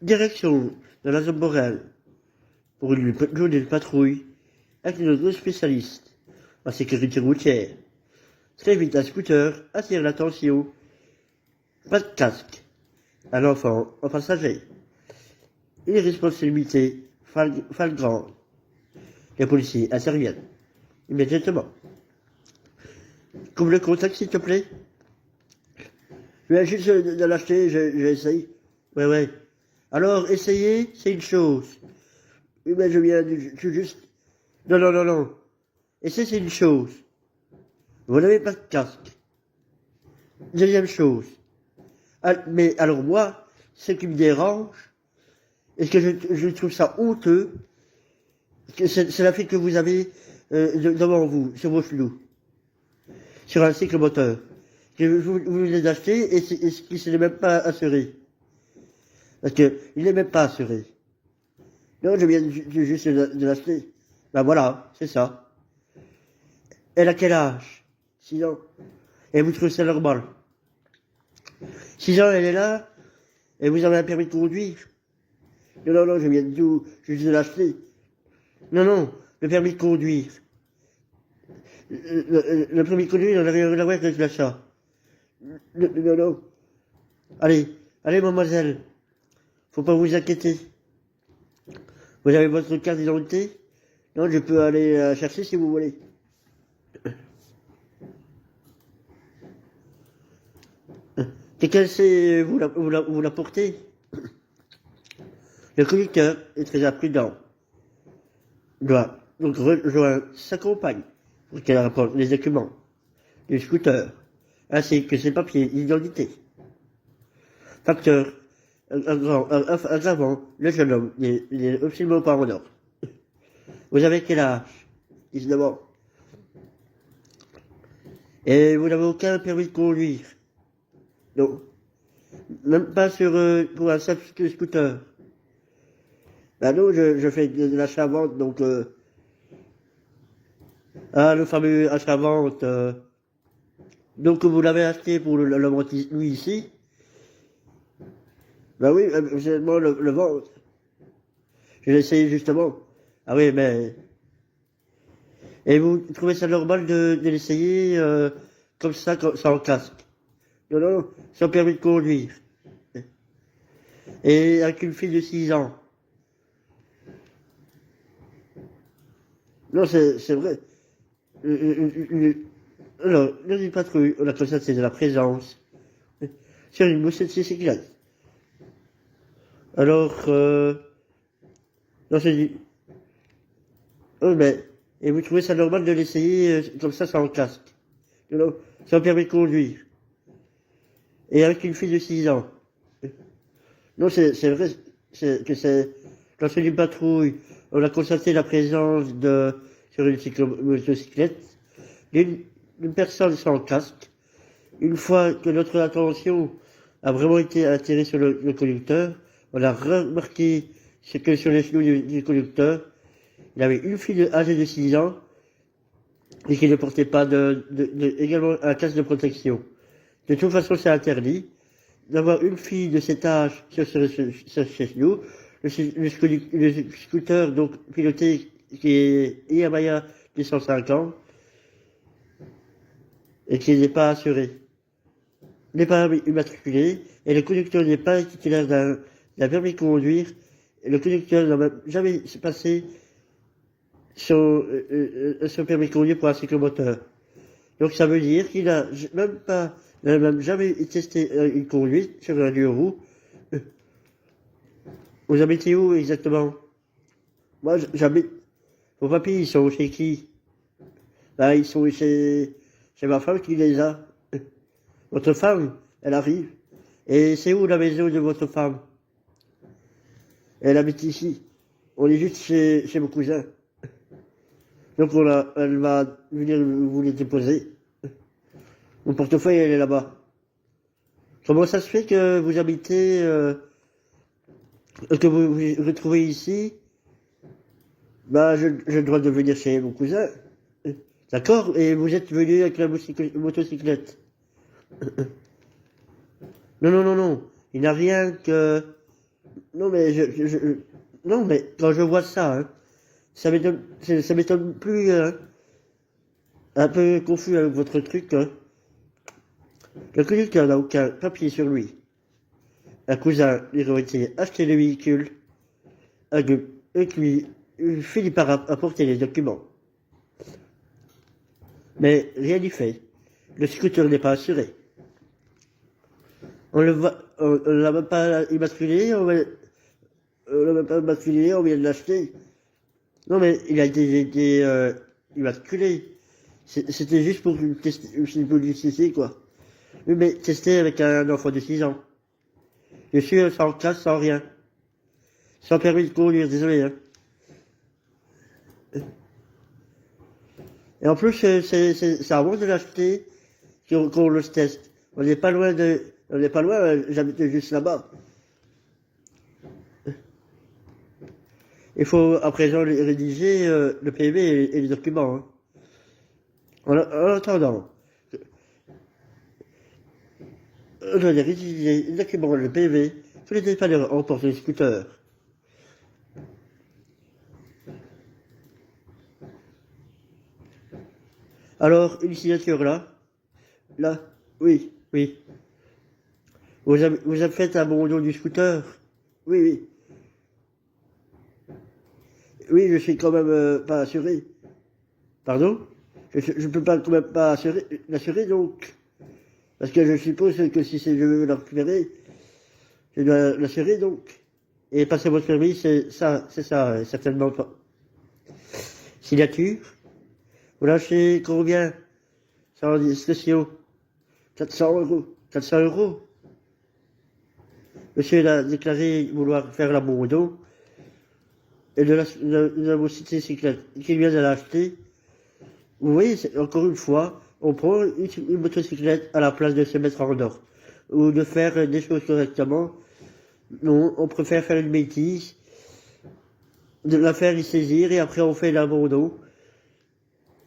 Direction de la zone Borel pour une journée de patrouille avec nos spécialistes en sécurité routière. Très vite, un scooter attire l'attention. Pas de casque. Un enfant en passager. Irresponsabilité flagrante. Les policiers interviennent immédiatement. Couvre le contact, s'il te plaît. Je viens juste de l'acheter, j'essaye. Ouais. Alors, essayer, c'est une chose. Oui, mais je juste... Non. Essayer, c'est une chose. Vous n'avez pas de casque. Deuxième chose. Mais alors moi, ce qui me dérange, et que je trouve ça honteux, c'est la fille que vous avez devant vous, sur vos genoux, sur un cycle moteur. Que vous venez d'acheter et qui ne s'est même pas assuré. Parce qu'il n'est même pas assuré. Non, je viens juste de l'acheter. Ben voilà, c'est ça. Elle a quel âge? 6 ans. Et vous trouvez ça normal? 6 ans, elle est là, et vous avez un permis de conduire? Non, je viens juste de l'acheter. Non, le permis de conduire. Le permis de conduire, on n'a rien à voir avec l'achat. Non. Allez, mademoiselle. Faut pas vous inquiéter. Vous avez votre carte d'identité? Non, je peux aller la chercher si vous voulez. Quelqu'un sait vous la porter? Le conducteur est très imprudent. Doit donc rejoindre sa compagne pour qu'elle rapporte les documents du scooter, ainsi que ses papiers d'identité. Facteur aggravant, le jeune homme n'est absolument pas en ordre. Vous avez quel âge? 19 ans. Et vous n'avez aucun permis de conduire? Non. Même pas pour un simple scooter? Ben non, je fais de l'achat-vente, donc... le fameux achat-vente... donc vous l'avez acheté pour le lui ici? Ben oui, c'est moi le vendre. Je l'ai essayé justement. Ah oui, mais... Et vous trouvez ça normal de l'essayer comme ça, sans casque? Non, sans permis de conduire. Et avec une fille de 6 ans. Non, c'est vrai. Alors, le patrouille, on a constaté de la présence sur une motocyclette. Alors, non, c'est dit. Oh, mais, et vous trouvez ça normal de l'essayer comme ça sans casque? Non, sans permis de conduire. Et avec une fille de 6 ans. Non, c'est vrai que c'est... Quand c'est une patrouille, on a constaté la présence sur une motocyclette d'une personne sans casque. Une fois que notre attention a vraiment été attirée sur le conducteur, on a remarqué que sur les genoux du conducteur, il avait une fille âgée de 6 ans et qui ne portait pas également un casque de protection. De toute façon, c'est interdit d'avoir une fille de cet âge sur ses genoux. Le scooter, donc, piloté, qui est Yamaha 250, et qui n'est pas assuré, n'est pas immatriculé, et le conducteur n'est pas titulaire d'un permis de conduire, et le conducteur n'a même jamais passé son permis de conduire pour un cyclomoteur. Donc ça veut dire qu'il n'a même jamais testé une conduite sur un 2 roues. Vous habitez où exactement? Moi, j'habite... Vos papiers, ils sont chez qui? Ben, ils sont chez ma femme qui les a. Votre femme, elle arrive. Et c'est où la maison de votre femme? Elle habite ici. On est juste chez mon cousin. Donc elle va venir vous les déposer. Mon portefeuille, elle est là-bas. Comment ça se fait que vous habitez... que vous vous retrouvez ici? Bah, j'ai le droit de venir chez mon cousin. D'accord? Et vous êtes venu avec la motocyclette? Non. Il n'a rien que... non, mais non, mais quand je vois ça, hein, ça m'étonne plus, un peu confus avec votre truc, hein. Le conducteur n'a aucun papier sur lui. Un cousin lui aurait été acheté le véhicule, et qui finit par apporter les documents. Mais rien n'y fait. Le scooter n'est pas assuré. On l'a même pas immatriculé, on l'a même pas immatriculé, on vient de l'acheter. Non, mais il a été immatriculé. C'était juste pour une publicité, quoi. Oui, mais tester avec un enfant de 6 ans. Je suis sans classe, sans rien. Sans permis de conduire, désolé, hein. Et en plus, c'est avant de l'acheter qu'on le teste. On n'est pas loin, j'habite juste là-bas. Il faut à présent rédiger le PV et les documents, hein. En attendant, on doit rédiger les documents, le PV, tous les dépanneurs emportent les scooters. Alors, une signature là, oui. Vous avez fait un bon don du scooter? Oui. Oui, je suis quand même pas assuré. Pardon? Je peux pas quand même pas l'assurer donc. Parce que je suppose que si je veux la récupérer, je dois l'assurer donc. Et passer votre permis, c'est ça, certainement pas. Signature. Vous lâchez combien? Sans discrétion. 400 €. 400 €. Monsieur a déclaré vouloir faire l'abandon et de la motocyclette qu'il vient de l'acheter. Vous voyez, encore une fois, on prend une motocyclette à la place de se mettre en ordre ou de faire des choses correctement. Non, on préfère faire une bêtise, de la faire y saisir et après on fait l'abandon.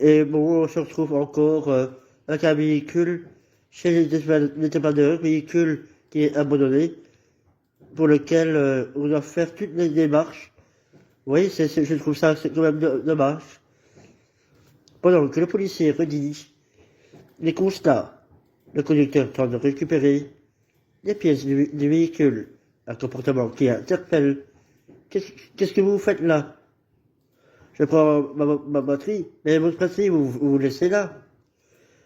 Et bon, on se retrouve encore avec un véhicule chez les dépanneurs, véhicule qui est abandonné, pour lequel on doit faire toutes les démarches. Vous voyez, je trouve ça c'est quand même dommage. Pendant que le policier rédige les constats, le conducteur tente de récupérer les pièces du véhicule, un comportement qui interpelle. Qu'est-ce que vous faites là? Je prends ma batterie, mais votre batterie, vous laissez là.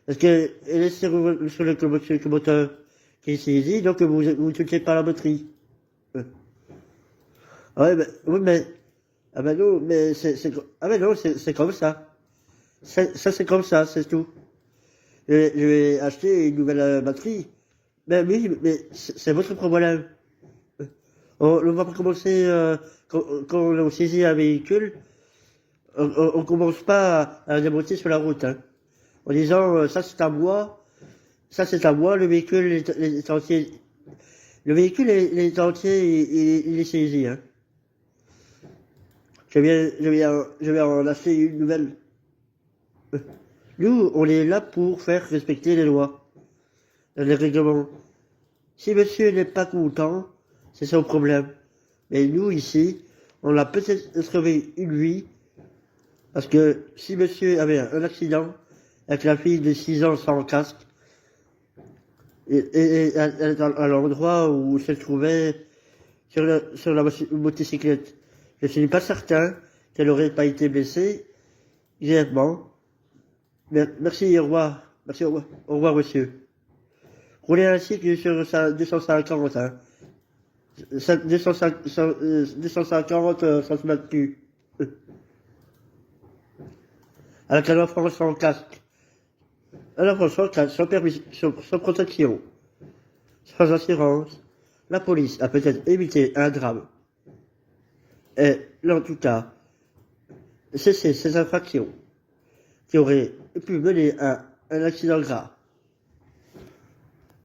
Parce que elle est sur le moteur qui est saisi, donc vous ne touchez pas la batterie. Ah ouais, oui, mais, ah ben non, mais c'est comme ça. Ça, c'est comme ça, c'est tout. Je vais acheter une nouvelle batterie. Ben oui, mais c'est votre problème. On ne va pas commencer, quand on saisit un véhicule, on commence pas à démonter sur la route, hein. En disant, ça c'est à moi, le véhicule est entier. Le véhicule est entier, il est saisi, hein. Je vais en acheter une nouvelle. Nous, on est là pour faire respecter les lois, les règlements. Si monsieur n'est pas content, c'est son problème. Mais nous, ici, on a peut-être sauvé une vie, parce que si monsieur avait un accident avec la fille de 6 ans sans casque, et à l'endroit où elle se trouvait sur la motocyclette, je ne suis pas certain qu'elle n'aurait pas été blessée grièvement. Merci, au revoir. Merci, au revoir, monsieur. Roulez ainsi que sur 250, hein. 250 cm3. Avec un enfant sans casque. Un enfant sans casque, sans permis, sans protection, sans assurance. La police a peut-être évité un drame. Et, en tout cas, cesser ces infractions qui auraient pu mener à un accident grave.